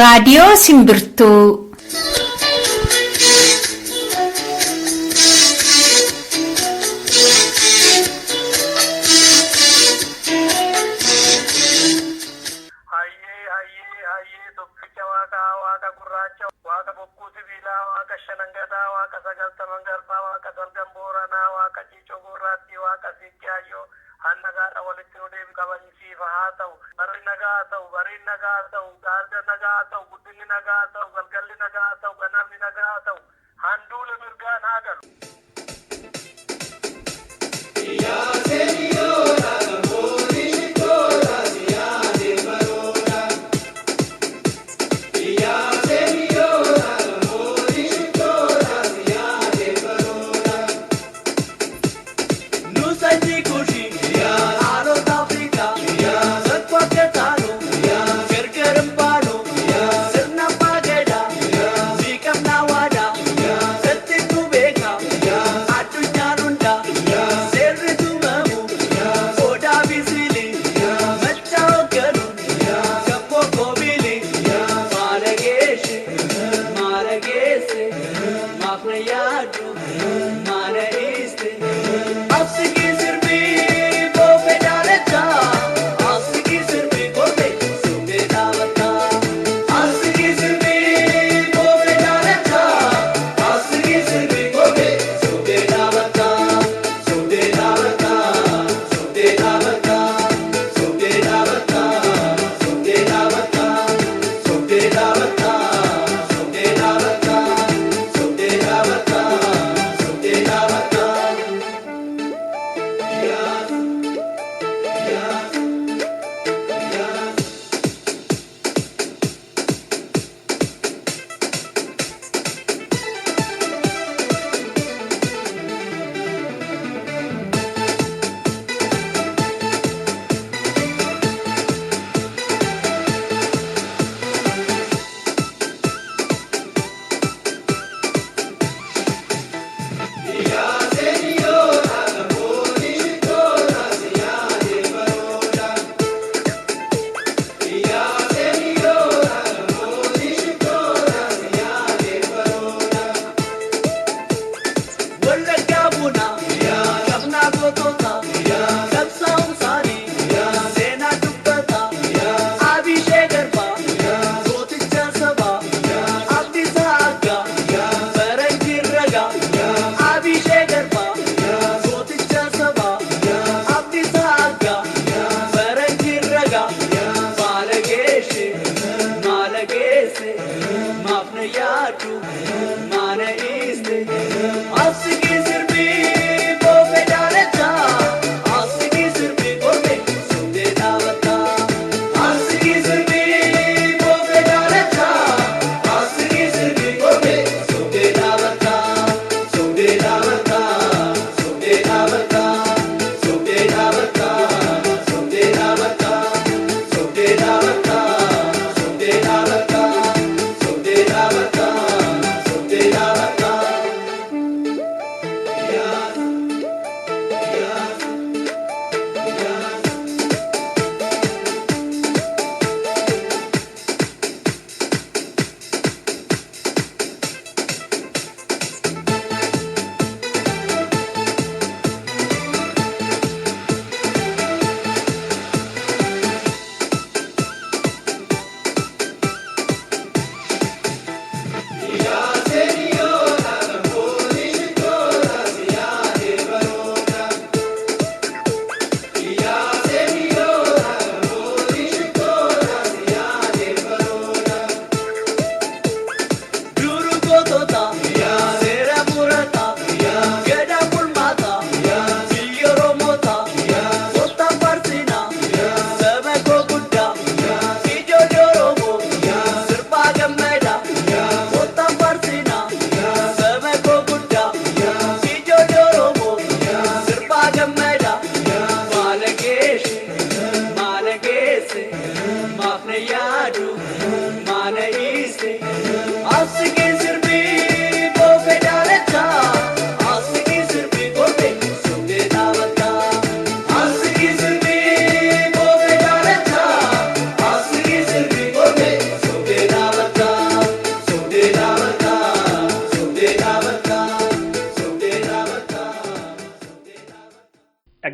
Raadiyoo Simbirtuu.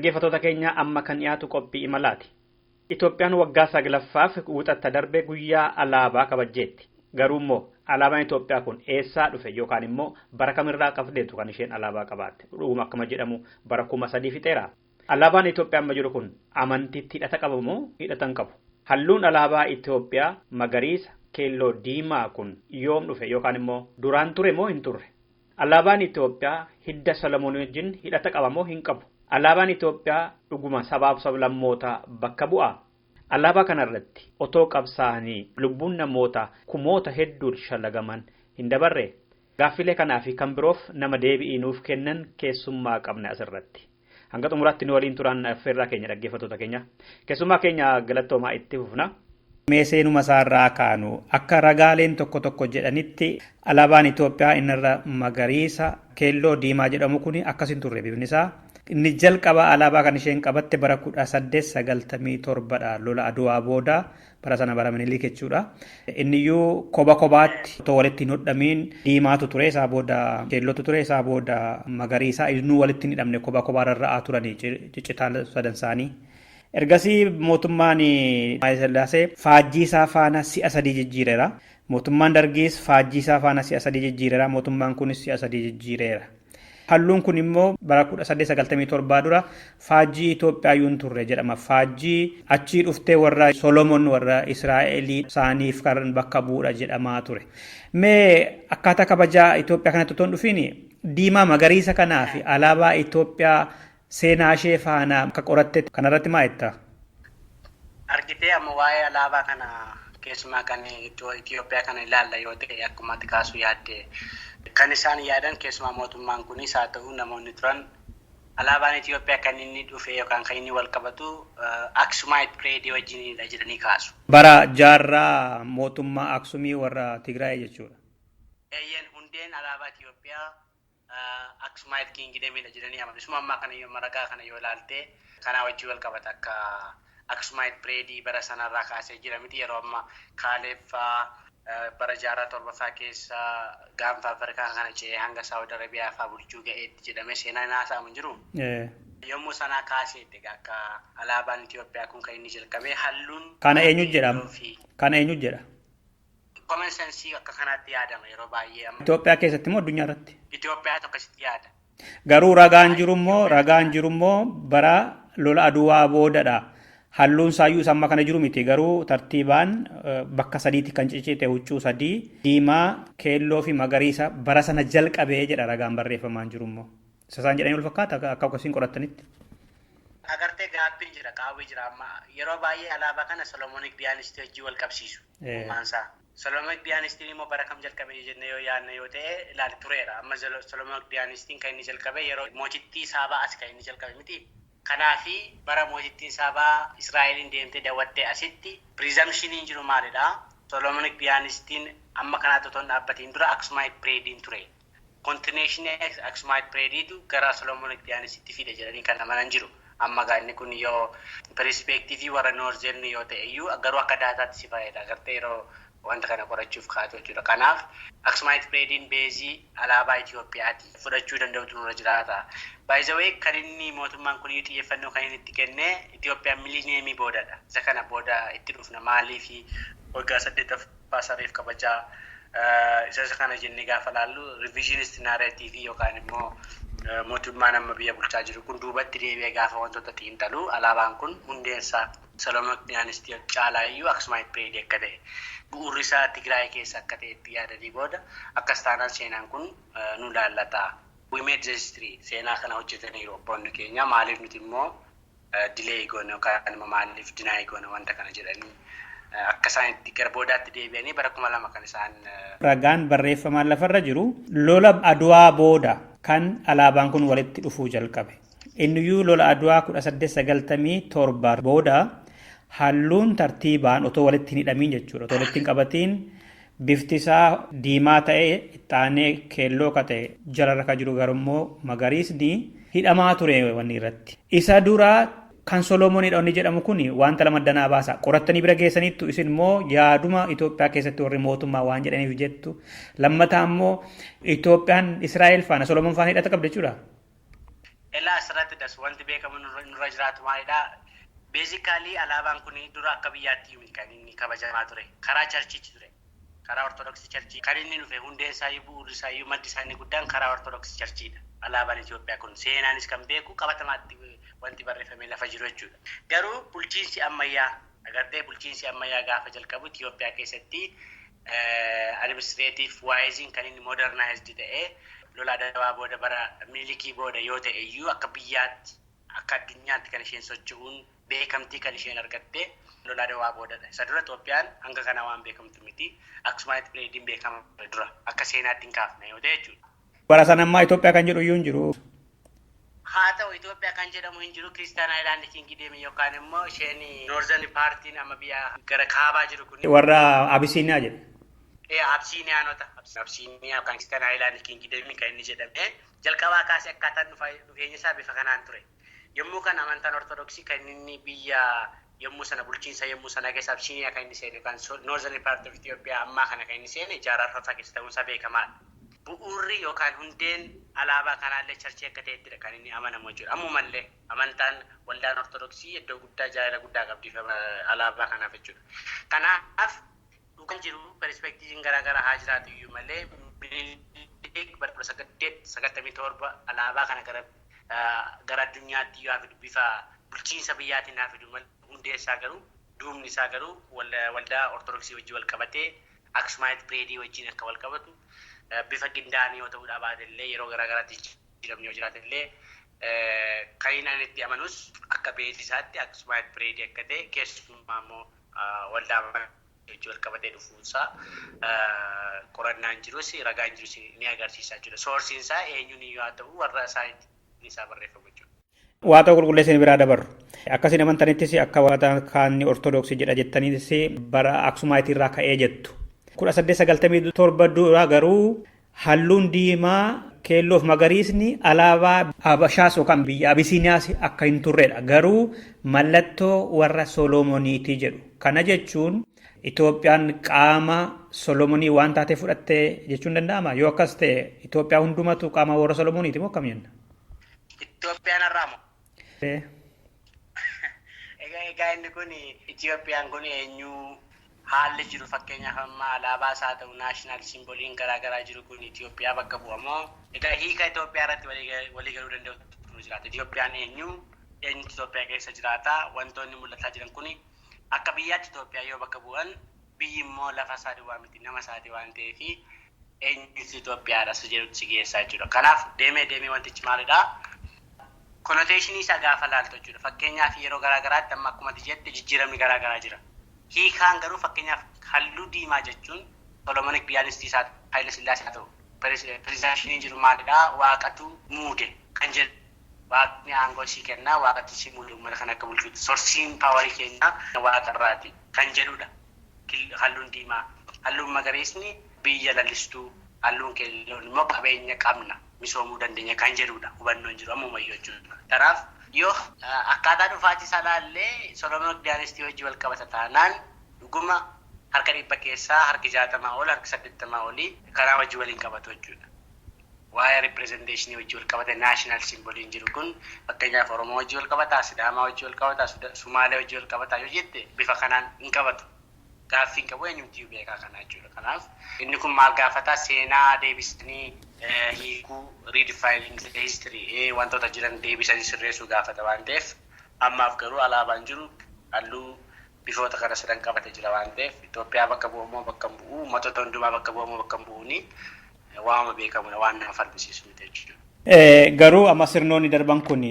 Dhaggeeffattoota keenya amma kan dhiyaatu qophii imalaati. Itoophiyaan waggaa 9ffaaf wuxatta darbe guyyaa alaabaa kabajjeetti. Garuu immoo alaabaan Itoophiyaa kun eessaa dhufe yookaan immoo bara kamirraa qabdeetu kan isheen alaabaa qabaatte? Dhuguma akkuma jedhamu bara 3000 fixeera. Alaabaan Itoophiyaa amma jiru kun amantiitti hidhata qaba moo hidhatan qabu? Halluun alaabaa Itoophiyaa magariisa, keelloo, diimaa kun yoom dhufe yookaan immoo duraan ture moo hin turre? Alaabaan Itoophiyaa hidda Solomoon wajjin hidhata qaba moo hin qabu? Alaabaan Itoophiyaa dhuguma sabaaf sablammootaa bakka bu'aa? Alaabaa kanarratti otoo qabsaa'anii lubbuun namoota kumoota hedduun shallagaman hin dabarre? Gaaffilee kanaa fi kan biroof nama deebii nuuf kennan keessummaa qabna asirratti. Hanga xumuraatti nu waliin turan affeerraa keenya dhaggeeffattoota keenya. Keessummaa keenya galattoomaa itti fufna. Meeseenuma isaarraa kaanu akka ragaaleen tokko jedhanitti alaabaan Itoophiyaa innarra magariisa, keelloo, diimaa jedhamu kun akkasin turre bifni isaa. Inni jalqaba alaabaa kan isheen qabatte bara 1897dha lola Aduwaa booda bara sana bara Minilik jechuudha. Inniyyuu kobaatti otoo walitti hin hodhamiin diimaatu ture isaa booda keellootu ture isaa booda magariisa innuu walitti hin hidhamne koba rarra'aa turanii ciccitaa sadan isaanii. Ergasii mootummaan Hayilasillaasee faajjii isaa faana si'a 3 jijjiireera. Mootummaan Dargiis faajjii isaa faana si'a 3 jijjiireera. Mootummaan kunis si'a 3 jijjiireera. Halluun kun immoo bara 1897 dura faajjii Itoophiyaayyuun turre jedhama. Faajjii achii dhuftee warra Solomoon warra Israa'elii isaaniif kan bakka bu'uudha jedhamaa ture. Mee akkaataa kabajaa Itoophiyaa kanatti otoo hin dhufiin diimaa magariisa kanaa fi alaabaa Itoophiyaa seenaa ishee faana akka qoratte kanarratti maa jettaa? Argitee amma waa'ee alaabaa kana keessumaa kan Itoophiyaa kana ilaalla yoo ta'e akkuma ati kaasuu yaadde kan isaan yaadan keessumaa mootummaan kunis haa ta'u namoonni turan alaabaan Itoophiyaa kan inni dhufe yookaan kan inni wal qabatu Aksumite Pireedii wajjinidha jedhanii kaasu. Bara jaarraa mootummaa Aksumii warra Tigraay jechuudha. Eeyyen hundeen alaabaa Itoophiyaa Aksumite Kingdomidha jedhanii amanu. Isuma ammaa kana yoo maragaa kana yoo ilaalte kanaa wajjin wal qabata akka Aksumite Pireedii bara sanarraa kaasee jira miti yeroo ammaa Kaaleeffaa bara jaarraa 7ffaa keessa gaanfa Afrikaa kana ce'ee hanga Saawud Arabiyaa fa'aa bulchuu ga'eetti jedhamee seenaan haasa'amu jiru. Yommuu sanaa kaaseetti akka alaabaan Itoophiyaa kun kan inni jalqabee halluun kana eenyu jedhama? Kana eenyu jedha? Common sense akka kanaatti yaadama yeroo baay'ee. Itoophiyaa keessatti moo addunyaa irratti? Itoophiyaa tokkositti yaada. Garuu ragaan jiru immoo bara lola Aduwaa boodadha. Halluun saayyuu samma kana jiru miti garuu tartiibaan bakka sadiitti kan ciccite huccuu 3 diimaa, keelloo fi magariisa bara sana jalqabee jedha ragaan barreeffamaan jiru immoo. Isaan jedhanii wal fakkaata akka akkasiin qorattanitti. Agartee gaabbiin jira qaawwee jira amma yeroo baay'ee alaabaa kana Solomonic Dynasty wajjin wal qabsiisu. Maansaa. Solomonic Dynasty immoo bara kam jalqabee jennee yoo yaadne yoo ta'e ilaali tureera. Amma Solomonic Dynasty kan inni jalqabee yeroo mootittii Saabaa as kan inni jalqabe miti. Kanaafi bara mootittiin Saabaa Israa'eliin deemtee daawwattee asitti presumptioniin jiru maalidha? Solomonic Dynasty amma kanaatti otoo hin dhaabbatiin dura Aksumite Pireediin ture. Continuation Aksumite Pireediitu gara Solomonic Dynastytti fide jedhanii kan amanan jiru. Amma gaanni kun yoo perspektiivii warra Noorzeern yoo ta'e iyyuu garuu akka daataatti si fayyada. Agartee yeroo wanta kana qorachuuf kaatu jechuudha. Kanaaf Aksumite Pireediin beezii alaabaa Itoophiyaati fudhachuu danda'utu nurra jiraata. By the way kan inni mootummaan kun xiyyeeffannoo kan inni itti kenne Itoophiyaan miliineemii boodadha. Isa kana booda itti dhufna maaliif waggaa 8ffaa sareef kabajaa isa kana jennee gaafa laallu revisionist narrative yookaan immoo mootummaan amma biyya bulchaa jiru kun duubatti deebi'ee gaafa wantoota xiinxalu alaabaan kun hundeensaa Solomonic Dynasty caalaa iyyuu Aksumite Pireedii akka ta'e bu'uurri isaa Tigraay keessa akka ta'etti yaadanii booda akkas taanaan seenaan kun nu laallata. We made the history seenaa kana hojjetaniiru obboonni keenya maaliif nuti immoo delay goone yookaan immoo maaliif deny goone wanta kana jedhanii akka isaan itti gara boodaatti deebi'anii bara 2000 kan isaan ragaan barreeffamaan lafarra jiru lola Aduwaa booda kan alaabaan kun walitti dhufuu jalqabe. Inniyyuu lola Aduwaa 1897 booda halluun tartiibaan otoo walitti hin hidhamiin jechuudha. Otoo walitti hin qabatiin bifti isaa diimaa ta'e ixaanee keelloo ka ta'e jalarra ka jiru garummoo magariisni hidhamaa ture wanni irratti. Isa dura kan Solomoonidha inni jedhamu kun wanta lama danaa baasa. Qorattanii bira geessaniittu isin immoo yaaduma Itoophiyaa keessatti warri mootummaa waan jedhaniif jettu. Lammataa immoo Itoophiyaan Israa'el faana Solomoon faana hidhata qabda jechuudha. Elaa asirratti das wanti beekamu nurra jiraatu maalidhaa? Beezikaalii alaabaan kun dura akka biyyaatti kan inni kabajamaa ture. Karaa charchiitti ture. Karaa ortodoksii charchii. Kan inni dhufe hundeen isaayyuu bu'uurri isaayyuu maddi isaanii guddaan karaa ortodoksii charchiidha. Alaabaan Itoophiyaa kun seenaanis kan beeku qabatamaatti wanti barreeffamee lafa jiru jechuudha. Garuu bulchiinsi ammayyaa agartee bulchiinsi ammayyaa gaafa jalqabu Itoophiyaa keessatti administreetiif waayiziin kan inni modernaayizdi ta'ee lola adawaa booda bara Minilikii booda yoo ta'e iyyuu akka biyyaatti akka addunyaatti kan isheen socho'uun beekamtii kan isheen argatte lola adawaa boodadha. Isa dura Itoophiyaan hanga kana waan beekamtu miti. Akkasumas pireediin beekama dura akka seenaatti hin kaafne yoo ta'e jechuudha. Bara sana ammaa Itoophiyaa kan jedhu iyyuu hin jiru. Haa ta'u Itoophiyaa kan jedhamu hin jiru. Kiristaana Ayilaandi Kiingi deeme yookaan immoo isheen Noorzan Paartiin amma biyya gara kaabaa jiru kun. Warra Abisiiniyaa jedhe. Absiiniyaanota. Absiiniyaa yookaan Kiristaana Ayilaandi Kiingi deeme kan inni jedhame jalqabaa kaasee akkaataan dhufeenya isaa bifa kanaan ture. Yommuu kana amantaan ortodoksii kan inni biyya yommuu sana bulchiinsa yommuu sana keessa Absiiniyaa kan inni seene yookaan Noorzan Paartii of Itoophiyaa ammaa kana kan inni seene jaarraa keessa ta'uunsaa beekamaadha. Bu'uurri yookaan hundeen alaabaa kanaallee charchii akka ta'ettidha kan inni amanamu jechuudha. Ammumallee amantaan waldaan ortodoksii iddoo guddaa jaalala guddaa qabdi alaabaa kanaaf jechuudha. Kanaaf dhugaan jiru perspektiiviin garaagaraa haa jiraatu iyyuu malee bara 1997 alaabaa kana gara addunyaatti yoo hafidu bifa bulchiinsa biyyaatiin hafidu hundeessaa garuu duubni isaa garuu waldaa ortodoksii wajjin wal qabatee Akkasumaayit pireedii wajjin akka wal qabatu bifa qindaa'anii yoo ta'uu dhabaatellee yeroo garaagaraatti jijjiiramni yoo jiraatillee kan inni itti amanus akka beeksisaatti Akkasumaayit pireedii akka ta'e keessumaa immoo waldaa wajjin wal qabatee dhufuunsaa qorannaan jirus ragaan jirus ni agarsiisaa jechuudha. Soorsiin isaa eenyuun yoo ta'u warra isaaniitiin isaa barreeffamu jechuudha. Waa ta'u qulqulleessin biraa dabarru. Akkasiin amantanittis akka waaqaa kan ortodoksii jedha jettaniis bara Akkasumaayit irraa ka'ee jettu. 1897 dura garuu halluun diimaa keelloof magariisni alaabaa Habashaas yookaan biyya Abisiiniyaas akka hin turredha. Garuu mallattoo warra Solomoniitii jedhu. Kana jechuun Itoophiyaan qaama Solomonii waan taatee fudhattee jechuun danda'ama. Yoo akkas ta'e Itoophiyaa hundumatu qaama warra Solomoniiti moo akkam jenna? Itoophiyaan har'aamoo? Egaa inni kun Itoophiyaan kun eenyu haalli jiru fakkeenyaaf amma alaabaas haa ta'u naashinaal simboliin garaagaraa jiru kun Itoophiyaa bakka bu'amoo egaa hiika Itoophiyaa irratti walii galuu danda'u jiraata. Itoophiyaan eenyutu Itoophiyaa keessa jiraata wantoonni mul'ataa jiran kun akka biyyaatti Itoophiyaa yoo bakka bu'an biyyi immoo lafa isaa duwwaa miti nama isaati waan ta'eef eenyutu Itoophiyaadha isa jedhutti si geessaa jechuudha. Kanaaf deemee wantichi maalidhaa? Konnoteeshinii isaa gaafa laaltu jechuudha. Fakkeenyaaf yeroo garaagaraatti amma akkuma jette jijjiiramni garaagaraa jira. Hiikaan garuu fakkeenyaaf halluu diimaa jechuun Solomonik Diyaanistii isaa Haayile Sillaasee haa ta'u pireezentaashiniin jiru maalidhaa? Waaqatu muude kan jedhu waaqni aangoo ishii kennaa waaqatti ishii muude uummata kan akka bulchuuti. Sorsiin paawarii keenyaa waaqarraati kan jedhudha. Halluun diimaa. Halluun magariisni biyya lallistuu. Halluun keelloon immoo qabeenya qabna misoomuu dandeenya kan jedhudha. Hubannoon jiru ammumayyuu jechuudha. Kanaaf yoo akkaataa dhufaatii isaa ilaallee Solomonik Diyaanistii wajjin wal qabata taanaan dhuguma harka 100 keessaa harki 60 ol harki 80 olii karaa wajjin waliin qabatu jechuudha. Waa'ee ripirezenteeshinii wajjin wal qabata naashinaal simboliin jiru kun fakkeenyaaf Oromoo wajjin wal qabataa, Sidaamaa wajjin wal qabataa, Sumaalee wajjin wal qabataa yoo jette bifa kanaan hin qabatu. Gaaffiin qabu eenyumti beekaa kana jechuudha. Kanaaf inni kun maal gaafataa seenaa deebisanii hiikuu redefining the history wantoota jiran deebisanii sirreessuu gaafata waan ta'eef ammaaf garuu alaabaan jiru halluu bifoota kana sadan qabate jira waan ta'eef Itoophiyaa bakka bu'amoo bakka hin bu'u uummattoota hundumaa bakka bu'amoo bakka hin bu'uuni waama beekamudha waan nama falmisiisu miti jechuudha. Garuu amma sirnoonni darban kun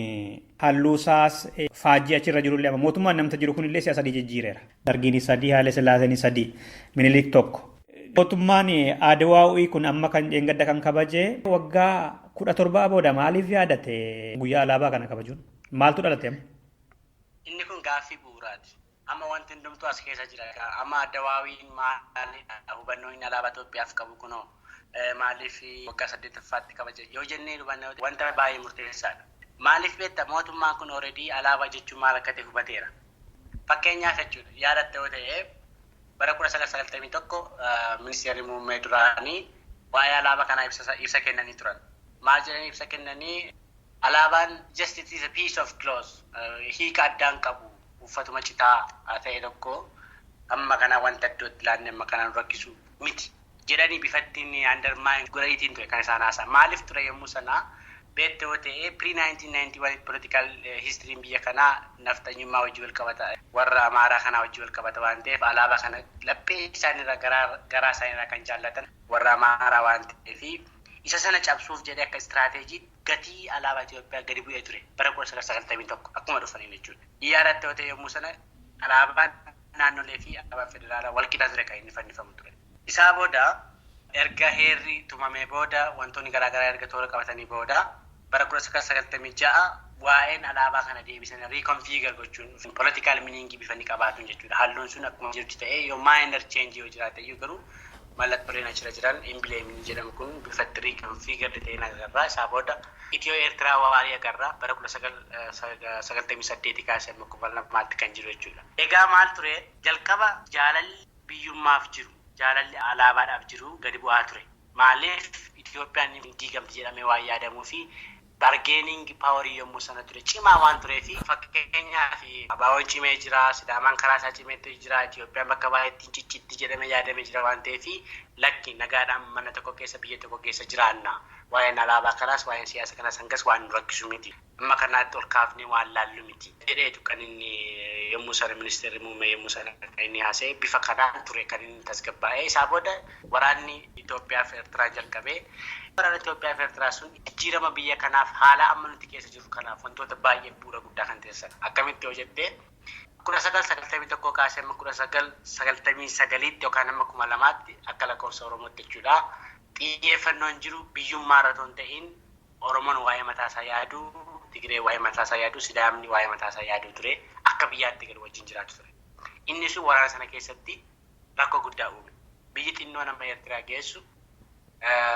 halluu isaas faajjii achirra jirullee amma mootummaan namta jiru kunillee si'a sadii jijjiireera. Dargiin sadii Haayile Sillaaseen sadii Minilik tokko. Mootummaan Adwaa'ii kun amma kan dheengadda kan kabaje waggaa 17 booda maaliif yaadate guyyaa alaabaa kana kabajuun? Maaltu dhalate amma? Inni kun gaaffii bu'uuraati. Amma wanti hundumtuu as keessa jira. Amma Adwaa'iin maalidha? Hubannoo inni alaabaa Itoophiyaaf qabu kunoo maaliif waggaa 8ffaatti kabaje? Yoo jennee hubannoo wanta baay'ee murteessaadha. Maaliif beekta mootummaan kun already alaabaa jechuun maal akka ta'e hubateera. Fakkeenyaaf jechuudha yaadatte yoo ta'e bara 1991 ministeerri muummee duraanii waa'ee alaabaa kanaa ibsa kennanii turan. Maal jedhanii ibsa kennanii alaabaan just it is a piece of cloth hiika addaan qabu uffatuma citaa ta'e tokko amma kana wanta iddootti laanne amma kanaan rakkisu miti jedhanii bifattiin undermine godhaniitiin ture kan isaan haasaa maaliif ture yommuu sanaa beektee yoo ta'e pre-1991 political history biyya kanaa naftanyummaa wajji wal qabata warra amaaraa kanaa wajji wal qabata waan ta'eef alaabaa kana laphee isaanirra garaa isaanirra kan jaallatan warra amaaraa waan ta'eef isa sana cabsuuf jedhee akka istiraateejii gatii alaabaa Itoophiyaa gadi bu'ee ture bara 1991 akkuma dhufaniin jechuudha. Iyyaarratti yoo ta'e yommuu sana alaabaan naannolee fi alaabaan federaalaa wal qixa ture kan inni fannifamu ture. Isaa booda erga heerri tumamee booda wantoonni garaagaraa erga toora qabatanii booda bara 1996 waa'een alaabaa kana deebisanii reconfigure gochuun political meaning bifa inni qabaatu jechuudha. Halluun sun akkuma jirtu ta'ee yoo minor change yoo jiraate iyyuu garuu mallattooleen achirra jiran emblem jedhamu kun bifa reconfigure ta'een agarra. Isaa booda Itiyoo Eertiraa waarii agarra bara 1998 kaasee amma 2002 kan jiru jechuudha. Egaa maal ture jalqaba jaalalli biyyummaaf jiru jaalalli alaabaadhaaf jiru gadi bu'aa ture. Maaliif Itiyoophiyaan diigamti jedhamee waan yaadamuu fi bargaining power yommuu sana ture cimaa waan tureef fakkeenyaaf abaawoon cimee jira sidaamaan karaa isaa cimeetti jira Itiyoophiyaan bakka baay'eetti ciccitti jedhamee yaadamee jira waan ta'eef lakki nagaadhaan mana tokko keessa biyya tokko keessa jiraanna waa'een alaabaa kanaas waa'een siyaasa kanaas hangas waan nu rakkisu miti amma kanaatti ol kaafnee waan laallu miti jedheetu kan inni yommuu sana ministeerri muummee yommuu sana kan inni haasa'e bifa kanaan ture kan inni tasgabbaa'ee isaa booda waraanni Itoophiyaa fi Eertiraa jalqabee waraana Itoophiyaa fi Eertiraa sun jijjiirama biyya kanaaf haala amma nuti keessa jirru kanaaf wantoota baay'ee bu'uura guddaa kan teessan akkamitti yoo jettee 1991 kaasee amma 1999 yookaan amma 2000tti akka lakkoofsa Oromootti jechuudha. Xiyyeeffannoon jiru biyyummaa irra osoo hin ta'in Oromoon waa'ee mataasaa yaadu, Tigree waa'ee mataasaa yaadu, Sidaamni waa'ee mataasaa yaadu ture akka biyyaatti gadi wajjin jiraatu ture. Inni sun waraana sana keessatti rakkoo guddaa uume. Biyyi xinnoo nama Eertiraa geessu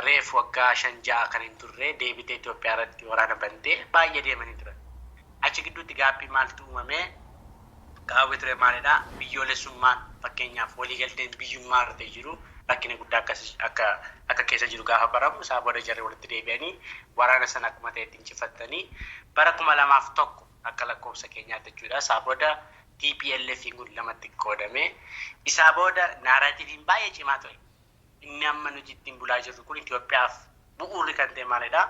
reef waggaa 5-6 kan hin turre deebitee Itoophiyaa irratti waraana bantee baay'ee deemanii turan. Achi gidduutti gaaffii maaltu uumame? Gaafii ture maalidhaa? Biyyoolessummaan fakkeenyaaf waliigalteen biyyummaa irra ta'e jiru rakkina guddaa akka keessa jiru gaafa baramu isaa booda jarri walitti deebi'anii waraana sana akkuma ta'etti injifatanii bara 2001 akka lakkoofsa keenyaatti jechuudha. Isaa booda TPLF kun lamatti qoodame. Isaa booda naaraatiiviin baay'ee cimaa ture. Inni amma nuti ittiin bulaa jirru kun Itoophiyaaf bu'uurri kan ta'e maalidhaa?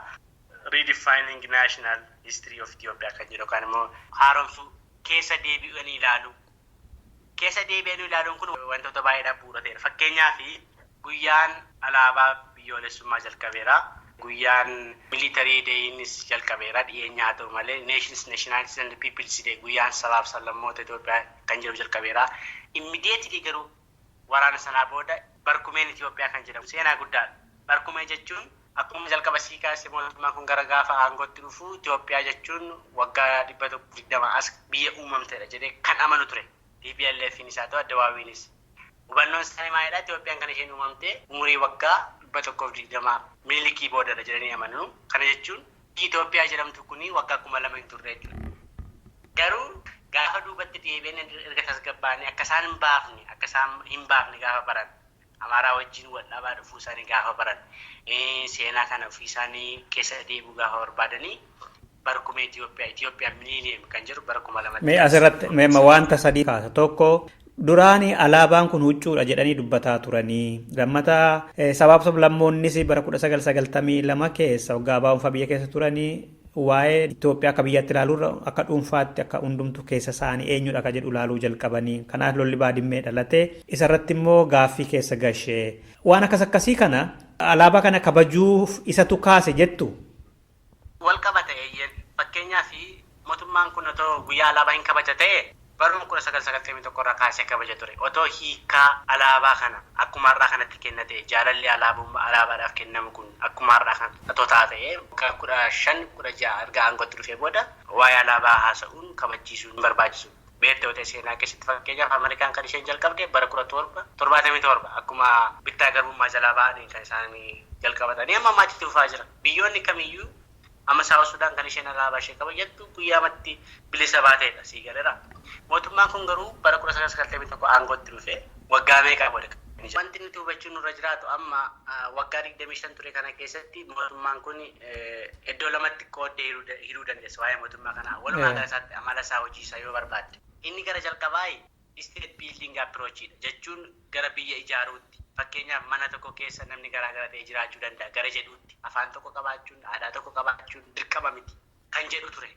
Redefining national history of Ethiopia kan jedhu yookaan immoo haaromsuu keessa deebi'anii ilaalu. Keessa deebi'anii ilaaluun kun wantoota baay'eedhaaf bu'uura ta'edha. Fakkeenyaaf guyyaan alaabaa biyyoolessummaa jalqabeera. Guyyaan military day'nis jalqabeera dhiyeenya haa ta'u malee nationalities and people's day guyyaan sabaaf sablammoota Itoophiyaa kan jedhu jalqabeera. Immediately garuu waraana sanaa booda barkumeen Itoophiyaa kan jedhamu seenaa guddaadha. Barkumee jechuun akkuma jalqaba sii kaasee mootummaan kun gara gaafa aangootti dhufu Itoophiyaa jechuun waggaa 120 as biyya uumamtedha jedhee kan amanu ture. TPLFin isaa ta'u Adawaawiinis. Hubannoon isaanii maalidhaa? Itoophiyaan kan isheen uumamte umurii waggaa 120 miliikii boodadha jedhanii amanu. Kana jechuun Itoophiyaa jedhamtu kuni waggaa 2000 hin turre jechuudha. Garuu gaafa duubatti deebiin erga tasgabbaa'anii akka isaan hin baafne gaafa baran Amaaraa wajjin wal dhabaa dhufuu isaanii gaafa baran seenaa kana ofii isaanii keessa deebi'uu gaafa barbaadanii barkumee Itoophiyaa miliineem kan jedhu bara 2000. Mee asirratti wanta sadii kaasa tokko duraanii alaabaan kun huccuudha jedhanii dubbataa turanii lammataa sabaaf sablammoonnis bara 1992 keessa waggaa baa'umfaa biyya keessa turanii waa'ee Itoophiyaa akka biyyatti ilaaluurra akka dhuunfaatti akka hundumtu keessa isaanii eenyudha akka jedhu ilaaluu jalqabanii kanaaf lolli baadimmee dhalatee isarratti immoo gaaffii keessa gashee waan akkasii kana alaabaa kana kabajuuf isatu kaase jettu. Wal qabata fakkeenyaaf mootummaan kun otoo guyyaa alaabaa hin kabaja ta'e baruma 1991 irraa kaasee kabaja ture. Otoo hiikaa alaabaa kana akkuma har'aa kanatti kennate jaalalli alaabaadhaaf kennamu kun akkuma har'aa kanatti otoo taatee 15-16 erga aangootti dhufee booda waa'ee alaabaa haasa'uun kabachiisuun hin barbaachisu. Beektee otoo seenaa keessatti fakkeenyaaf Ameerikaan kan isheen jalqabde bara 1777 akkuma bittaa garbummaa jalaa ba'anii kan isaan jalqabatanii amma ammaatti dhufaa jira. Biyyoonni kamiyyuu amma Saawus Sudaan kan isheen alaabaa ishee kabajattu guyyaamatti bilisa baateedha sii galeera. Mootummaan kun garuu bara 1991 aangootti dhufe waggaa meeqa booda Wanti nuti hubachuun nurra jiraatu amma waggaa 25 ture kana keessatti mootummaan kun iddoo lamatti qoodee hiruu dandeessa waa'ee mootummaa kanaa. Walumaa gala isaatti amala isaa hojii isaa yoo barbaadde. Inni gara jalqabaa state building approach jechuun gara biyya ijaaruutti. Fakkeenyaaf mana tokko keessa namni garaa gara ta'e jiraachuu danda'a gara jedhuutti. Afaan tokko qabaachuun aadaa tokko qabaachuun dirqama miti kan jedhu ture.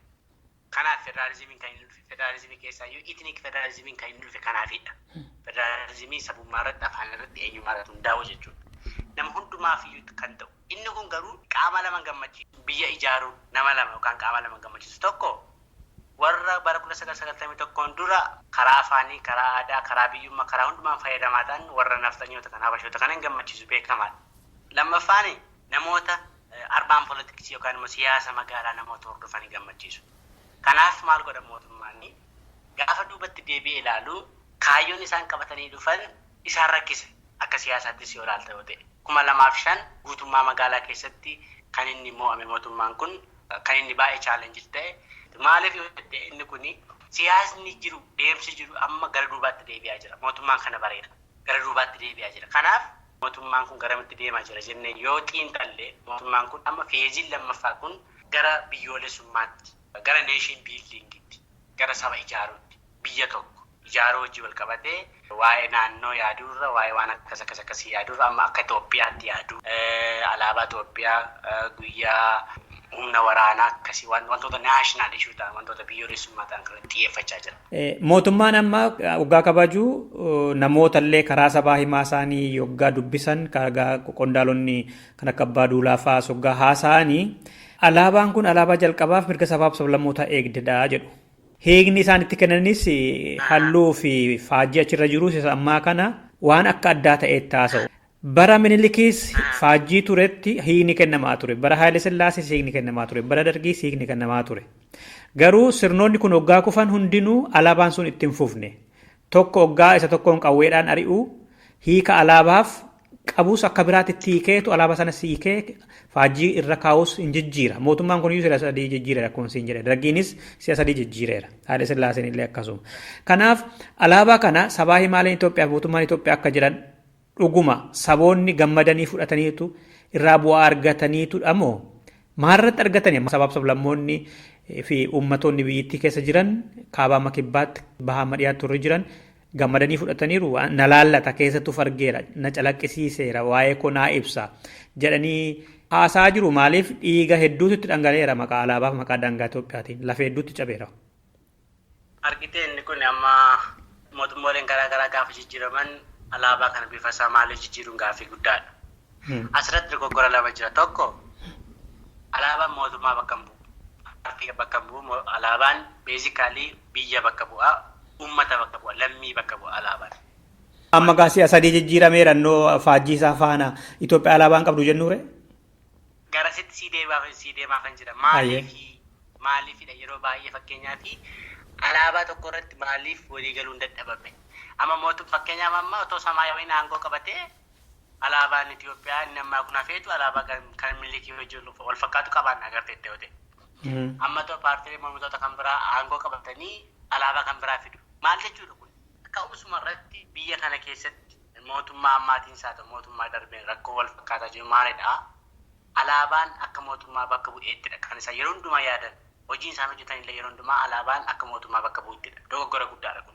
Kanaaf federaalizimiin kan inni dhufe federaalizimii keessaayyuu ethnic federaalizimiin kan inni dhufe kanaafidha. Federaalizimii sabummaa irratti afaan irratti eenyummaa irratti hundaa'u jechuudha. Nama hundumaaf iyyuu kan ta'u. Inni kun garuu qaama lama gammachiisu biyya ijaaruu nama lama yookaan qaama lama gammachiisu tokko warra bara 1991 dura karaa afaanii, karaa aadaa, karaa biyyummaa, karaa hundumaan fayyadamaa ta'an warra naftanyoota kan habashoota kan hin gammachiisu beekamaadha. Lammaffaan namoota arbaan poolitiksii yookaan immoo siyaasa magaalaa namoota hordofanii gammachiisu. Kanaaf maal godha mootummaan gaafa duubatti deebi'ee ilaalu kaayyoon isaan qabatanii dhufan isaan rakkise akka siyaasaattis yoo ilaalta yoo ta'e 2005 guutummaa magaalaa keessatti kan inni mo'ame mootummaan kun kan inni baay'ee chaalenjii ta'e maaliif yoo ta'e inni kun siyaasni jiru deemsi jiru amma gara duubaatti deebi'aa jira mootummaan kana bareeda gara duubaatti deebi'aa jira kanaaf mootummaan kun garamitti deemaa jira jennee yoo xiinxalle mootummaan kun amma feeziin lammaffaa kun gara biyyoolessummaatti gara nation buildingitti gara saba ijaaruutti biyya tokko ijaaruu wajjin wal qabatee waa'ee naannoo yaadurra waa'ee waan akkasii yaadurra amma akka Itoophiyaatti yaadu alaabaa Itoophiyaa guyyaa humna waraanaa akkasii wantoota naashinaal ishuu ta'an wantoota biyyoolessummaa ta'an kan xiyyeeffachaa jira. Mootummaan amma waggaa kabajuu namootallee karaa sabaa himaa isaanii waggaa dubbisan karaa qondaalonni kan akka Abbaa Duulaa fa'aa waggaa haasa'anii alaabaan kun alaabaa jalqabaaf mirga sabaaf sablammootaa eegdedha jedhu. Hiikni isaan itti kennanis halluu fi faajjii achirra jirus ammaa kana waan akka addaa ta'etti haasa'u. Bara Minilikis faajjii turetti hiikni kennamaa ture. Bara Haayile Sillaasees hiikni kennamaa ture. Bara Dargiis hiikni kennamaa ture. Garuu sirnoonni kun waggaa kufan hundinuu alaabaan sun itti hin fufne. Tokko waggaa isa tokkoon qawweedhaan ari'u hiika alaabaaf qabus akka biraatti itti hiikeetu alaabaa sana hiikee faajjii irra kaa'us hin jijjiira. Mootummaan kun si'a sadii jijjiireera akkuma siin jedhe. Dargiinis si'a sadii jijjiireera. Haayile Sillaaseen illee akkasuma. Kanaaf alaabaa kana sabaa himaaleen Itoophiyaa fi mootummaan Itoophiyaa akka jiran dhuguma saboonni gammadanii fudhataniitu irraa bu'aa argataniitu dhamoo maalirratti argatanii sabaaf sablammoonni fi uummattoonni biyyattii keessa jiran kaabaa makibbaatti bahaa madhiyaatti turre jiran gammadanii fudhataniiru na laallata keessattuu fargeera na calaqqisiiseera waa'ee koo naa ibsa jedhanii haasaa jiru maaliif dhiiga hedduutu itti dhangala'eera maqaa alaabaaf maqaa daangaa Itoophiyaatiin lafa hedduutti cabeera. Argitee inni kun amma mootummooleen garaagaraa gaafa jijjiiraman alaabaa kana bifa isaa maaliif jijjiiruun gaaffii guddaadha. Asirratti dogoggora lama jira. Tokko alaabaan mootummaa bakka hin bu'u. Paartii bakka hin bu'u. Alaabaan beezikaalii biyya bakka bu'a. Uummata bakka bu'a. Lammii bakka bu'a alaabaan. Amma gaasii sadii jijjiirameera noo faajjii isaa faana Itoophiyaa alaabaan qabdu jennuure? Garasitti sii deemaa kan jira. Maaliifidha yeroo baay'ee fakkeenyaaf alaabaa tokko irratti maaliif waliigaluun dadhabame? Amma fakkeenyaaf amma otoo Samaayawiin aangoo qabatee alaabaan Itoophiyaa inni ammaa kun hafeetu alaabaa kan Minilikii wajjin wal fakkaatu qabaan agartee itti ta'e. Amma too paartiilee mormitoota kan biraa aangoo qabatanii alaabaa kan biraa fidu. Maal jechuudha kun? Ka'umsuma irratti biyya kana keessatti mootummaa ammaatiin isaa ta'u mootummaa darbeen rakkoo wal fakkaataa jiru maalidha? Alaabaan akka mootummaa bakka bu'eettidha. Kan isa yeroo hundumaa yaadan hojiin isaan hojjetanillee yeroo hundumaa alaabaan akka mootummaa bakka bu'eettidha. Dogoggora guddaadha kun.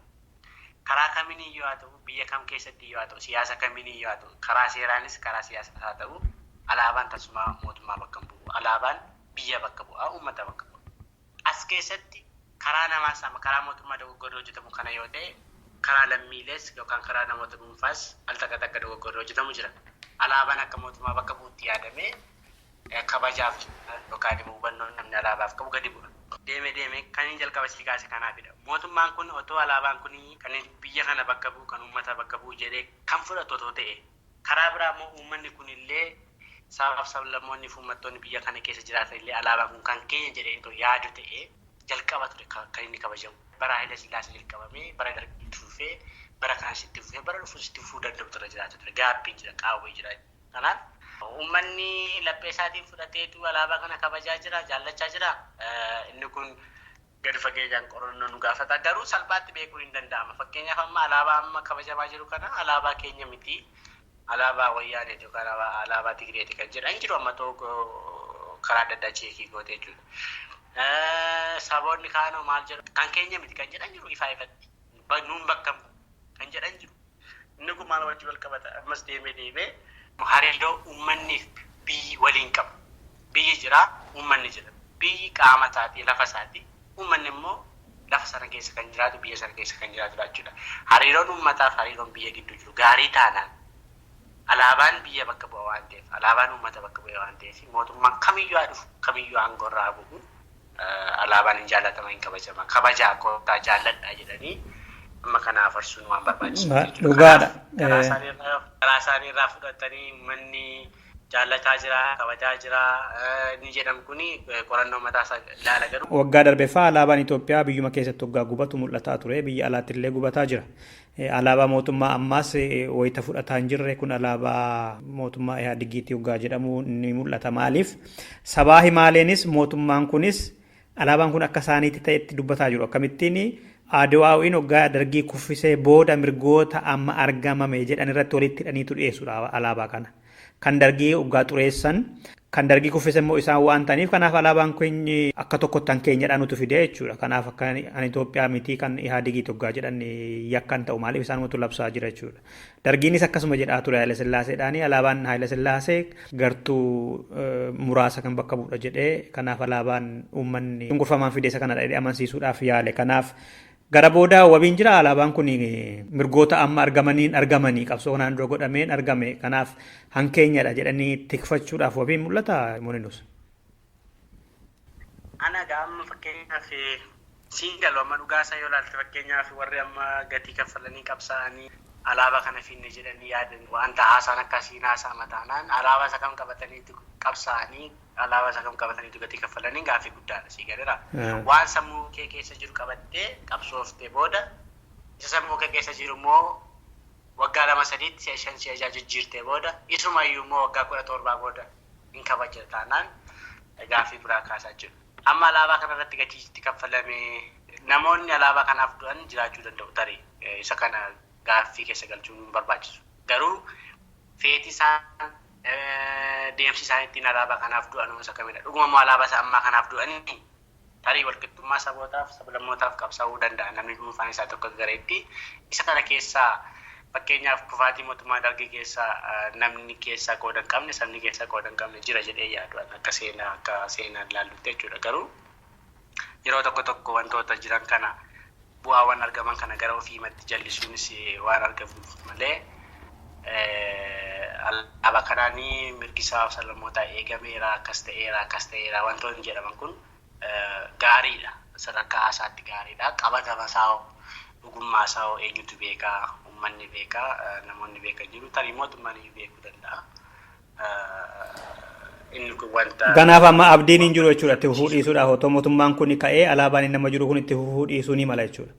Karaa kamiin yoo haa ta'u biyya kam keessatti yoo haa ta'u siyaasa kamiin yoo haa ta'u karaa seeraanis karaa siyaasaa haa ta'u alaabaan tasuma mootummaa bakka bu'u alaabaan biyya bakka bu'a uummata bakka bu'a. As keessatti karaa namaas amma karaa mootummaa dogoggorri hojjetamu kana yoo ta'e karaa lammiilees yookaan karaa namoota dhuunfaas al takka dogoggorri hojjetamu jira. Alaabaan akka mootummaa bakka bu'utti yaadamee kabajaaf yookaan immoo hubannoon namni alaabaaf qabu gadi bu'a. Deeme kan inni jalqaba sii kaase kanaafidha. Mootummaan kun otoo alaabaan kun kan biyya kana bakka bu'u kan uummata bakka bu'u jedhee kan fudhatu otoo ta'e karaa biraa immoo uummanni kun illee sabaaf sablammoonni fi uummattoonni biyya kana keessa jiraatan illee alaabaan kun kan keenya jedhee otoo yaadu ta'e jalqaba ture kan inni kabajamu. Bara Haayile Sillaasee jalqabamee bara Dargii dhufee bara kanas itti fufee bara dhufuus itti fufuu danda'u ture jiraatu ture gaabbiin jira qaawwee jira. Kanaaf uummanni laphee isaatiin fudhateetu alaabaa kana kabajaa jira jaallachaa jira inni kun gadi fageenyaan qorannoo nu gaafata. Garuu salphaatti beekuu hin danda'ama. Fakkeenyaaf amma alaabaa amma kabajamaa jiru kana alaabaa keenya miti. Alaabaa wayyaanee yookaan alaabaa Tigireeti kan jedhan jiru amma karaa adda addaa cheekii gootee jiru. Saboonni kaanoo maal jedhu kan keenya miti kan jedhan jiru ifaa ifatti. Nuun bakka kan jedhan jiru. Inni kun maal wajjin wal qabata ammas deemee hariiroo uummanni biyyi waliin qabu. Biyyi jira uummanni jira. Biyyi qaama isaatii lafa isaatii uummanni immoo lafa sana keessa kan jiraatu biyya sana keessa kan jiraatu jechuudha. Hariiroon uummataaf hariiroon biyya gidduu jiru gaarii taanaan alaabaan biyya bakka bu'a waan ta'eef alaabaan uummata bakka bu'a waan ta'eef mootummaan kamiyyuu haa dhufu kamiyyuu aangorraa bu'u alaabaan hin jaallatama hin kabajama kabajaa kootaa jaalladhaa jedhanii amma kanaaf farsuun waan barbaachisu dhugaadha. Karaa isaaniirraa fudhatanii manni jaallataa jira kabajaa jira ni jedhamu kuni qorannoo mataa isaa ilaala garuu. Waggaa darbeeffaa alaabaan Itoophiyaa biyyuma keessatti waggaa gubatu mul'ataa ture biyya alaatti illee gubataa jira. Alaabaa mootummaa ammaas wayita fudhataa hin jirre kun alaabaa mootummaa Ihaadegiitii waggaa jedhamu ni mul'ata. Maaliif sabaa himaaleenis mootummaan kunis alaabaan kun akka isaaniitti ta'etti dubbataa jiru. Akkamittiin Adawaawiin waggaa dargii kuffisee booda mirgoota amma argamame jedhan irratti walitti hidhaniitu dhiyeessudha alaabaa kana. Kan dargii waggaa xureessan kan dargii kuffise immoo isaan waan ta'aniif kanaaf alaabaan keenya akka tokkotti kan keenyadhaan nuti fidee jechuudha. Kanaaf akka Itoophiyaa miti kan Ihaadegiitii waggaa jedhan yakkan ta'u maaliif isaan mootu labsaa jira jechuudha. Dargiinis akkasuma jedhaa ture Haayile Sillaaseedhaani alaabaan Haayile Sillaasee gartuu muraasa kan bakka bu'udha jedhee kanaaf alaabaan uummanni cunqurfamaan fideessa kana dhadhee amansiisuudhaaf yaale. Kanaaf gara booda wabiin jira alaabaan kun mirgoota amma argamanii qabsoo kanaan dura godhameen argame kanaaf hankeenyadha jedhanii tikfachuudhaaf wabiin mul'ata Moninus. Ana gaama fakkeenyaaf siingaloo amma dhugaasaa yoo ilaalte fakkeenyaaf warri amma gatii kaffalanii qabsaa'anii alaabaa kana finne jedhanii yaadan wanta haasaan akkasiin haasaa mataanaan alaabaa isa kam qabataniitu qabsaa'anii alaabaa isa kam qabataniitu gatii kaffalanii gaaffii guddaadha sii galeera. Waan sammuu kee keessa jiru qabattee qabsooftee booda isa sammuu kee keessa jiru immoo waggaa 2-3 si'a 5 si'a 6 jijjiirtee booda isumayyuu immoo waggaa 17 booda hin kabaja taanaan gaaffii biraa kaasaa jiru. Amma alaabaa kanarratti gatii itti kaffalame namoonni alaabaa kanaaf du'an jiraachuu danda'u tarii isa kana gaaffii keessa galchuun hin barbaachisu. Garuu feeti isaan deemsi isaan ittiin alaabaa kanaaf du'an isa kamidha. Dhuguma immoo alaabaa isaa ammaa kanaaf du'anii tarii walqixxummaa sabootaaf sablammootaaf qabsaa'uu danda'a. Namni dhuunfaan isaa tokko gareetti isa kana keessaa fakkeenyaaf kufaatii mootummaa dargii keessaa namni keessaa qooda hin qabne sabni keessaa qooda hin qabne jira jedhee yaadu akka seenaan ilaallutti jechuudha. Garuu yeroo tokko wantoota jiran kana bu'aawwan argaman kana gara ofiimatti jallisuunis waan argamuuf malee alaabaa kanaanii mirgisaa sablammootaa eegameera akkas ta'eera wantoonni jedhaman kun gaariidha. Sadarkaa haasaatti gaariidha. Qabatama isaa dhugummaa isaa eenyutu beekaa uummanni beekaa namoonni beekan jiru tarii mootummaan iyyuu beekuu danda'a. Inni kun wanta kanaaf amma abdiin hin jiru jechuudha itti fufuu dhiisuudhaaf otoo mootummaan kun ka'ee alaabaan inni nama jiru kun itti fufuu dhiisuu ni mala jechuudha.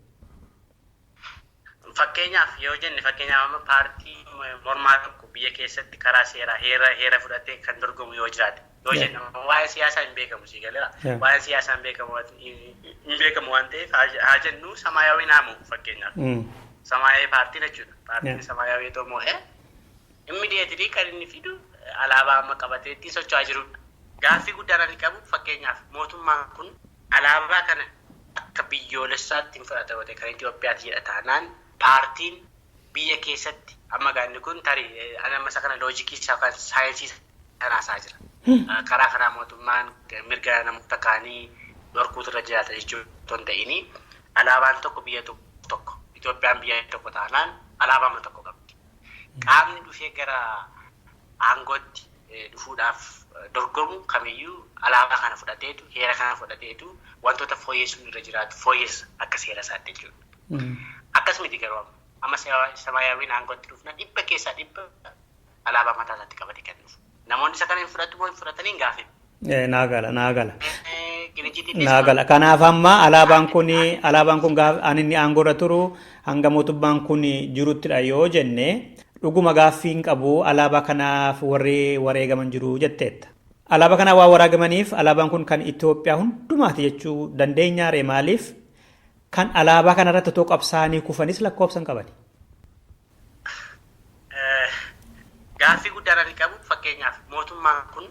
Fakkeenyaaf yoo jenne fakkeenyaaf amma paartii mormaa tokko biyya keessatti karaa seeraa heera fudhatee kan dorgomu yoo jiraate yoo jenne waa'ee siyaasaa hin beekamu sii galeera. Waa'ee siyaasaa hin beekamu waan ta'eef haa jennu Samaayawii naamu fakkeenyaaf. Samaayawii paartiin jechuudha. Paartiin Samaayawii otoo moo'ee immidiyeetirii kan inni fidu alaabaa amma qabatee ittiin socho'aa jirudha. Gaaffii guddaan ani qabu fakkeenyaaf mootummaan kun alaabaa kana akka biyyoolessaatti hin fudhata kan Itoophiyaatti jedha taanaan paartiin biyya keessatti amma gaanni kun tarii amma isa kana loojikii isaa yookaan saayinsii sanaasaa jira. Karaa kanaa mootummaan mirga namoota kaanii dhorkuutu irra jiraata jechuudha hin ta'ini alaabaan tokko biyya tokko Itoophiyaan biyya tokko taanaan alaabaa tokko qabdi. Qaamni dhufee gara aangootti dhufuudhaaf dorgomu kamiyyuu alaabaa kana fudhateetu heera kana fudhateetu wantoota fooyyessuun irra jiraatu fooyyessa akka seera isaatti jechuudha. Akkasumatti garuu amma Samaayawiin aangootti dhufna 100% alaabaa mataa isaatti qabatee kan dhufu. Namoonni isa kana hin fudhatu moo hin fudhatanii hin gaafne. Naagala. Kanaaf amma alaabaan kun ani inni aangoorra turu hanga mootummaan kun jiruttidha yoo jenne dhuguma gaaffii hin qabu alaabaa kanaaf warri wareegaman jiru jetteetta. Alaabaa kana waa waraagamaniif alaabaan kun kan Itoophiyaa hundumaati jechuu dandeenyaaree maaliif kan alaabaa kana irratti otoo qabsaanii kufanis lakkoofsan qabani. Gaaffii guddaan ani qabu fakkeenyaaf mootummaan kun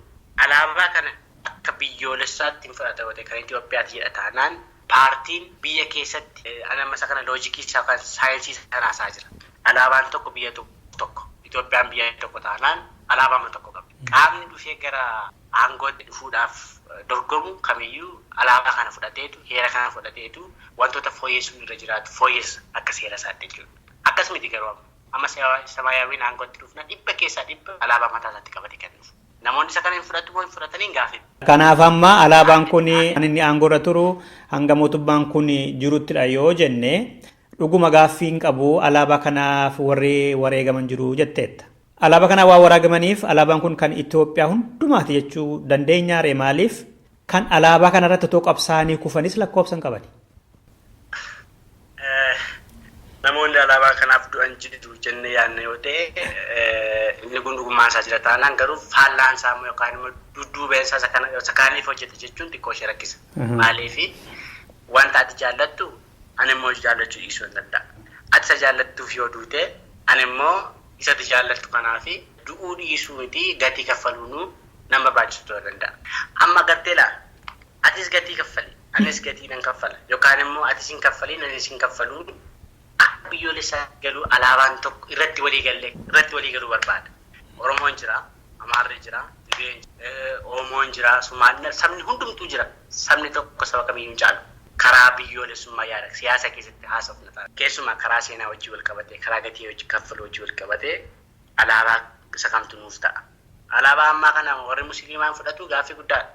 alaabaa kana akka biyyoolessaatti hin fudhata kan Itoophiyaatti jedha taanaan paartiin biyya keessatti anamasa kana loojikii isaa yookaan saayinsii sanaasaa jira. Alaabaan tokko biyya tokko Itoophiyaan biyya tokko taanaan alaabaa tokko qabdi. Qaamni dhufee gara aangootti dhufuudhaaf dorgomu kamiyyuu alaabaa kana fudhateetu heera kana fudhateetu wantoota fooyyessuun irra jiraatu fooyyessa akka seera isaatti jechuudha. Akkas miti garuu amma Samaayawiin aangootti dhufna dhibba keessaa dhibba alaabaa mataa isaatti qabatee kan dhufu. Namoonni isa kana hin fudhatu moo hin fudhatanii hin gaafatu. Kanaaf amma alaabaan kun inni aangoorra turu hanga mootummaan kun jiruttidha yoo jenne dhuguma gaaffii hin qabu alaabaa kanaaf warri wareegaman jiru jetteetta. Alaabaa kana waa waraagamaniif alaabaan kun kan Itoophiyaa hundumaati jechuu dandeenyaaree maaliif kan alaabaa kana irratti otoo qabsaanii kufanis lakkoofsan qabani. Namoonni alaabaa kanaaf du'an jiru jennee yaadna yoo ta'e inni kun dhugummaan isaa jira taanaan garuu faallaan isaa yookaan immoo dudduubeensaa isa kaaniif hojjete jechuun xiqqoo ishee rakkisa. Maaliif wanta ati jaallattu ani immoo jaallachuu dhiisuu hin danda'a. Ati isa jaallattuuf yoo duute ani immoo isatti jaallattu kanaafi du'uu dhiisuu miti gatii kaffaluun nama baachisuu danda'a. Amma gartee laa atis gatii kaffali anis gatii nan kaffala yookaan immoo atis hin kaffaliin anis hin kaffaluun akka biyyoolessaa galuu alaabaan tokko irratti walii galuu barbaada. Oromoon jira, Amaarri jira, Oromoon jira, Sumaalii sabni hundumtuu jira. Sabni tokko saba kamiyyuu hin caalu. Karaa biyyoolessummaa yaada siyaasa keessatti haasofna ta'a. Keessumaa karaa seenaa wajjin wal qabatee, karaa gatii wajjin kaffaluu wajjin wal qabatee alaabaa isa kamtu nuuf ta'a. Alaabaa ammaa kana warri musliimaan fudhatu gaaffii guddaadha.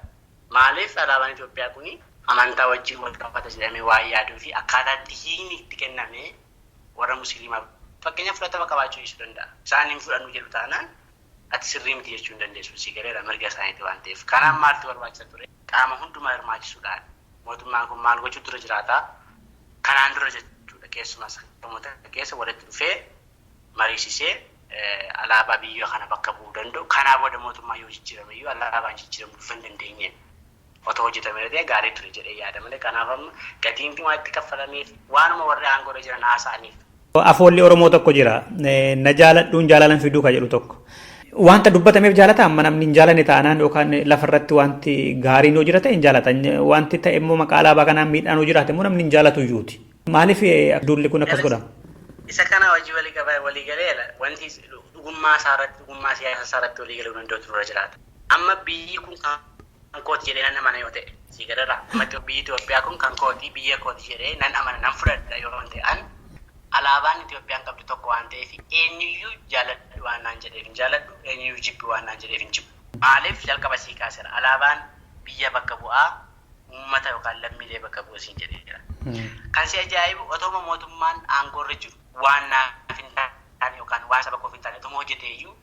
Maaliif alaabaan Itoophiyaa kuni amantaa wajjin wal qabata jedhamee waan yaaduu fi akkaataa itti hiikni itti kenname warra musliimaa fakkeenyaaf fudhatama qabaachuu dhiisuu danda'a. Isaan hin fudhannu jedhu taanaan ati sirrii miti jechuu hin dandeessu si galeera mirga isaaniiti waan ta'eef. Kanaaf maaltu barbaachisa ture? Qaama hundumaa hirmaachisuudhaan mootummaan kun maal gochuu dura jiraata? Kanaan dura jechuudha keessumaa sammuu keessa walitti dhufee mariisisee alaabaa biyya kana bakka bu'uu danda'u. Kanaa booda mootummaa yoo jijjiirame iyyuu alaabaan jijjiiramuu dhufuu hin dandeenye. Otoo hojjetamee ta'e gaarii ture jedhee yaada malee kanaaf amma gatiin waan itti kaffalameef waanuma warri aangoorra jiran haasa'aniif. Afoolli Oromoo tokko jira. Na jaaladhuun jaalalan fiduu ka jedhu tokko. Wanta dubbatameef jaalata amma namni hin jaalanne taanaan yookaan lafarratti wanti gaariin yoo jiraate hin jaalatan. Wanti ta'e immoo maqaa alaabaa kanaan miidhaan yoo jiraate immoo namni hin jaalatu iyyuuti. Maaliif duulli kun akkas godhama? Isa kana hojii walii galee wanti dhugummaa isaarratti dhugummaa siyaasa isaarratti walii galuu danda'u dura jiraata. Amma biyyi kun kan kooti jedhee nan amana yoo ta'e si gadarra. Amma biyyi Itoophiyaa kun kan kooti biyya kooti jedhee nan amana nan fudhadha yoo ta'an alaabaan Itoophiyaan qabdu tokko waan ta'eef eenyuyyuu jaalladhu waan naan jedheef hin jaalladhu eenyuyyuu jibbi waan naan jedheef hin jibbu. Maaliif jalqaba sii kaaseera alaabaan biyya bakka bu'aa uummata yookaan lammiilee bakka bu'u siin jedheera. Kan si ajaa'ibu otoo mootummaan aangoorra jiru waan naaf hin taane yookaan waan saba koof hin taane otoo hojjetee iyyuu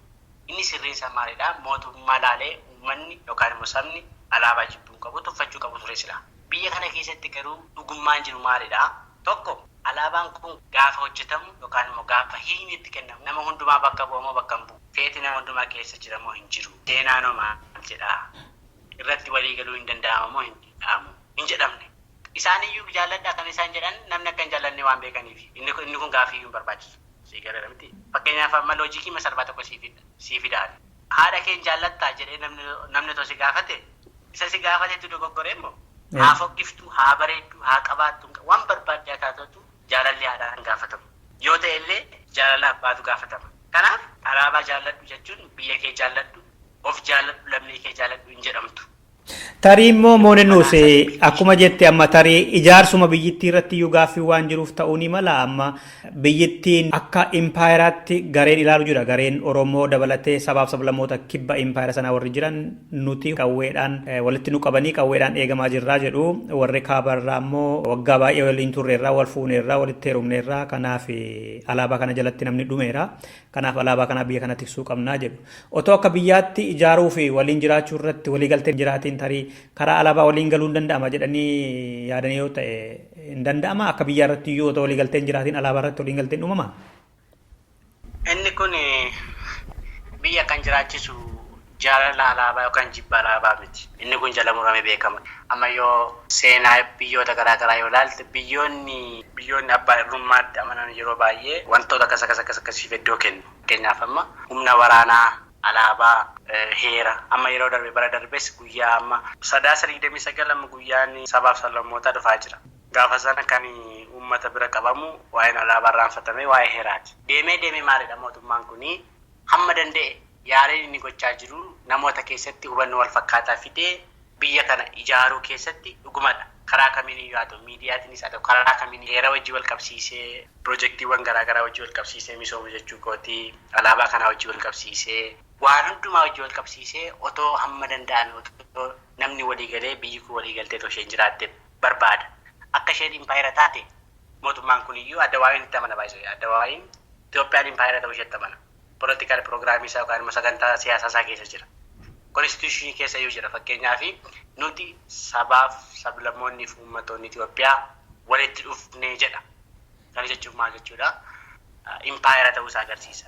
inni sirriin isaa maalidhaa mootummaa laalee uummanni yookaan immoo sabni alaabaa jibbuu qabu tuffachuu qabu ture sila. Biyya kana keessatti garuu dhugummaan jiru maalidhaa? Tokko alaabaan kun gaafa hojjetamu yookaan immoo gaafa hiikni itti kennamu nama hundumaa bakka bu'u moo bakka hin bu'u? Feeti nama hundumaa keessa jira moo hin jiru? Seenaan hoo maal jedhaa? Irratti walii galuu hin danda'amu moo hin danda'amu? Hin jedhamne. Isaaniyyuu jaalladha kan isaan jedhan namni akka hin jaallanne waan beekaniif inni kun gaaffii hin barbaachisu. Si galee miti. Fakkeenyaaf amma loojikii masarbaa tokko sii fidaan. Haadha kee jaallattaa jedhee namni otoo si gaafate isa si gaafateetu dogoggoree immoo haa fokkiftu haa bareeddu haa qabaattu waan barbaadde haa taatu jaalalli haadhaan gaafatamu. Yoo ta'e illee jaalala abbaatu gaafatama. Kanaaf alaabaa jaalladhu jechuun biyya kee jaalladhu of jaalladhu lammii kee jaalladhu hin jedhamtu. Tarii immoo moonennuus akkuma jette amma tarii ijaarsuma biyyittii irratti iyyuu gaaffii waan jiruuf ta'uu ni mala amma biyyittiin akka impaayiraatti gareen ilaalu jira gareen Oromoo dabalatee sabaaf sablammoota kibba impaayira sanaa warri jiran nuti qawweedhaan walitti nu qabanii qawweedhaan eegamaa jirraa jedhu warri kaabarraa immoo waggaa baay'ee waliin turreerraa wal fuuneerraa walitti heerumneerraa kanaaf alaabaa kana jalatti namni dhumeera kanaaf alaabaa kana biyya kana tiksuu qabnaa jedhu otoo akka biyyaatti ijaaruu fi waliin jiraachuu irratti waliigalteen jiraatiin tarii karaa alaabaa waliin galuu hin danda'ama jedhanii yaadanii yoo ta'e hin danda'ama akka biyya irratti iyyuu otoo waliigalteen jiraatiin alaabaa irratti waliigalteen uumama. Inni kun biyya kan jiraachisu jaalala alaabaa yookaan jibba alaabaa miti. Inni kun jala murame beekama. Amma yoo seenaa biyyoota garaagaraa yoo ilaalte biyyoonni abbaa irrummaatti amanan yeroo baay'ee wantoota akkasiif iddoo kennu. Fakkeenyaaf amma humna waraanaa, alaabaa, heera. Amma yeroo darbe bara darbes guyyaa amma 3/29 amma guyyaan sabaaf sablammootaa dhufaa jira. Gaafa sana kan uummata bira qabamu waa'een alaabaa irraanfatame waa'ee heeraati. Deemee maalidha mootummaan kuni hamma danda'e yaaliin inni gochaa jiru namoota keessatti hubannoo wal fakkaataa fidee biyya kana ijaaruu keessatti dhugumadha. Karaa kamiin haa ta'u miidiyaatiinis haa ta'u karaa kamiin heera wajjin wal qabsiisee piroojeektiiwwan garaagaraa wajjin wal qabsiisee misooma jechuu kooti alaabaa kanaa wajjin wal qabsiisee waan hundumaa wajjin wal qabsiisee otoo hamma danda'an otoo namni walii galee biyyi kun walii galtee isheen jiraatte barbaada. Akka isheen impaayera taate mootummaan kuniyyuu adda waa'een itti amana baay'isee adda waa'een Itoophiyaan impaayera ta'uu isheetti amana. Political programmii isaa yookaan immoo sagantaa siyaasaa isaa keessa jira. Konstituushinii keessa yoo jira fakkeenyaaf nuti sabaaf sablammoonni fi uummattoonni Itoophiyaa walitti dhufnee jedha. Kana jechuun maal jechuudha? Impaayera ta'uu isaa agarsiisa.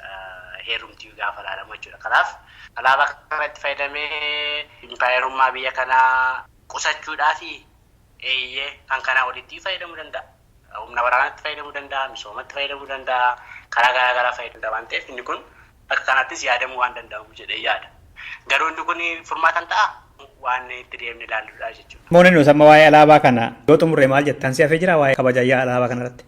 Heerumtii gaafa ilaalamu jechuudha. Kanaaf alaabaa kanatti fayyadamee impaayerummaa biyya kanaa qusachuudhaa fi eeyyee kan kanaa walitti fayyadamuu danda'a. Humna waraanaatti fayyadamuu danda'a, misoomatti fayyadamuu danda'a, karaa garaagaraa fayyadamuu danda'a waan ta'eef inni kun akka kanaattis yaadamuu waan danda'amu jedhee yaada. Garuu inni kun furmaatan ta'a waan itti deemnee ilaalluudha jechuudha. Mooneen amma waa'ee alaabaa kana yoo xumurre maal jettan si hafee jira waa'ee kabajayyaa alaabaa kanarratti?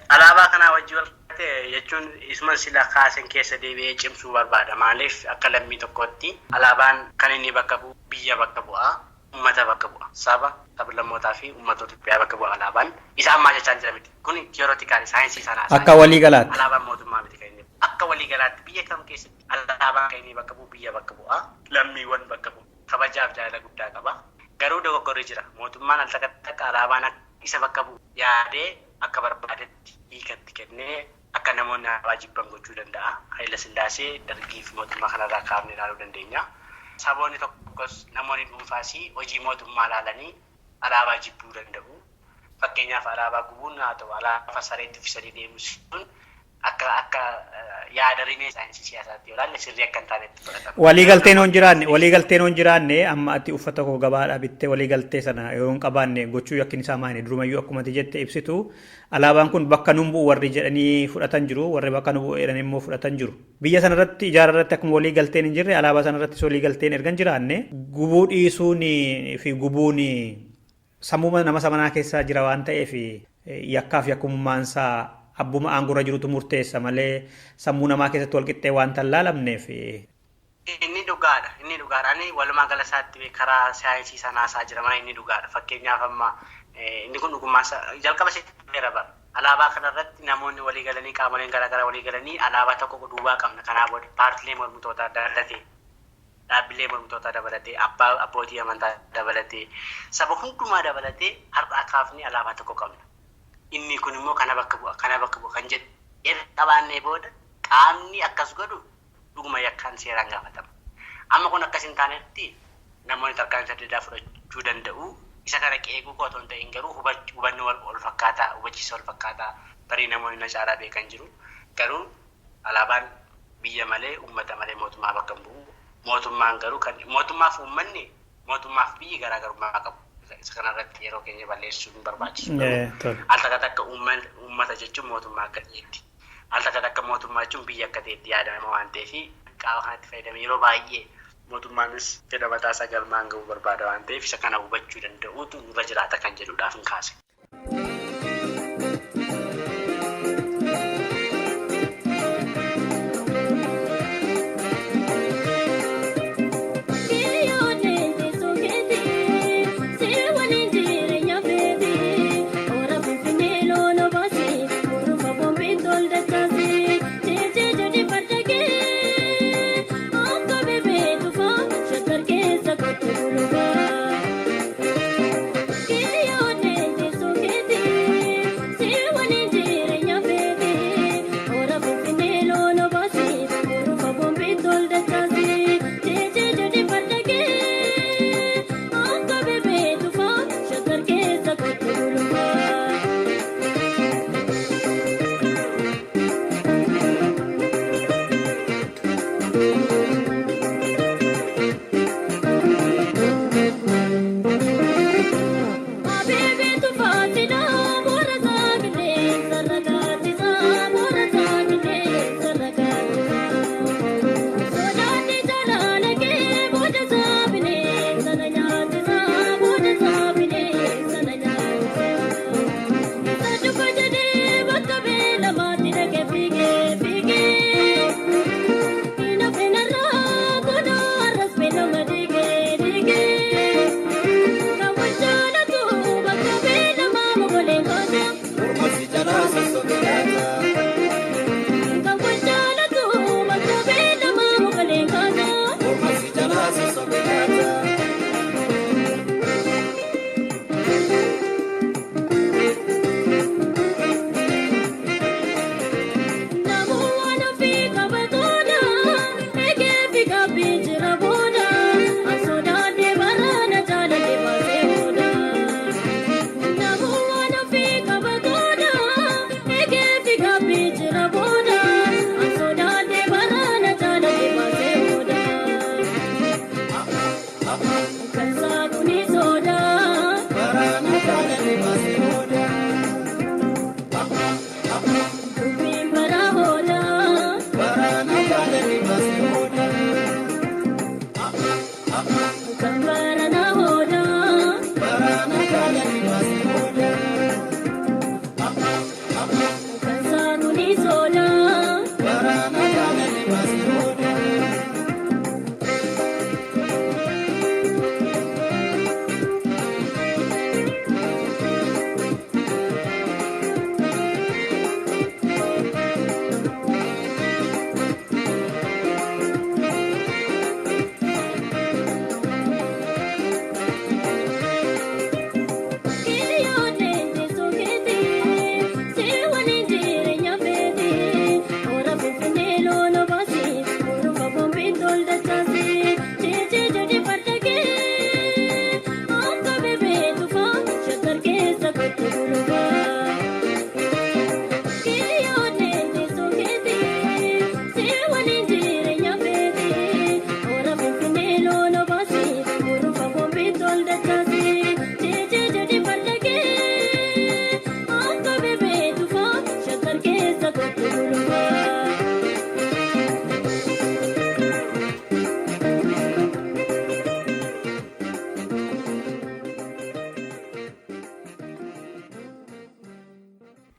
Alaabaa kanaa wajjin wal qabate jechuun isuma sila kaasen keessa deebi'ee cimsuu barbaada. Maaliif akka lammii tokkotti alaabaan kan inni bakka bu'u biyya bakka bu'aa, uummata bakka bu'a. Saba, sablammootaa fi uummattoota Itoophiyaa bakka bu'a alaabaan. Isa ammaa jechaa jira miti. Kun tiyoorootikaalii saayinsii sanaa. Akka waliigalaatti. Alaabaan mootummaa miti kan inni. Akka waliigalaatti biyya kam keessatti alaabaan kan inni bakka bu'u biyya bakka bu'aa, lammiiwwan bakka bu'u. Kabajaaf jaalala guddaa qaba. Garuu dogoggorri jira. Mootummaan al takka alaabaan isa bakka bu'u yaadee akka barbaadetti hiikatti kennee akka namoonni alaabaa jibban gochuu danda'a. Haayila Sillaasee dargii fi mootummaa kanarraa kaafnee ilaaluu dandeenya. Saboonni tokkos namoonni dhuunfaas hojii mootummaa ilaalanii alaabaa jibbuu danda'u. Fakkeenyaaf alaabaa gubuun haa ta'u alaabaa sareetti fi sadii deemus sun akka yaada rimee saayinsii siyaasaatti yoo ilaalle sirrii akka hin taanetti fudhatama. Waliigalteen hin jiraanne amma ati uffata koo gabaadhaa bittee waliigaltee sana yoo hin qabaanne gochuu yakkin isaa maali durumayyuu akkuma ati jette ibsitu alaabaan kun bakka nun bu'u warri jedhanii fudhatan jiru warri bakka nu bu'u jedhanii immoo fudhatan jiru. Biyya sanarratti ijaara irratti akkuma waliigalteen hin jirre alaabaa sanarrattis waliigalteen erga hin jiraanne gubuu dhiisuun fi gubuun sammuu nama samanaa keessa jira waan ta'eef yakkaaf yakkummaansaa abbuma aangurra jirutu murteessa malee sammuu namaa keessatti walqixxee waan tallaalamneef. Inni dhugaadha. Ani walumaa gala isaatti karaa saayinsii sanaasaa jira malee inni dhugaadha. Fakkeenyaaf amma inni kun dhugummaa jalqaba seera bara. Alaabaa kanarratti namoonni walii galanii qaamoleen garaagaraa walii galanii alaabaa tokko duubaa qabna. Kanaaf paartilee mormitootaa dabalatee dhaabbilee mormitootaa dabalatee abbootii amantaa dabalatee saba hundumaa dabalatee har'aa kaafnee alaabaa tokko qabna. Inni kun immoo kana bakka bu'a kan jedhu erga qabaannee booda qaamni akkas godhu dhuguma yakkaan seeraan gaafatama. Amma kun akkas hin taanetti namoonni tarkaanfii adda addaa fudhachuu danda'u. Isa kana qeequu koo otoo hin ta'in garuu hubannoo wal fakkaataa hubachiisa wal fakkaataa barii namoonni na caalaa beekan jiru. Garuu alaabaan biyya malee uummata malee mootummaa bakka hin bu'u. Mootummaan garuu kan mootummaaf uummanni mootummaaf biyyi garaagarummaa qabu. Isa kanarratti yeroo keenya balleessuu hin barbaachisu. Al takka uummata jechuun mootummaa akka ta'etti. Al takka mootummaa jechuun biyya akka ta'etti yaadama waan ta'eef qaama kanatti fayyadamee yeroo baay'ee mootummaanis fedha mataa isaa galmaan ga'uu barbaada waan ta'eef isa kana hubachuu danda'uutu nurra jiraata kan jedhuudhaaf hin kaase.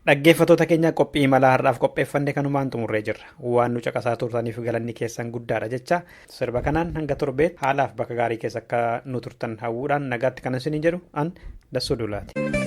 Dhaggeeffattoota keenya qophii imalaa har'aaf qopheeffanne kanumaan xumurree jirra. Waan nu caqasaa turtaniif galanni keessan guddaadha jecha sirba kanaan hanga torbeet haalaaf bakka gaarii keessa akka nu turtan hawwuudhaan nagaatti kan isin jedhu an Dassuu Dulaati.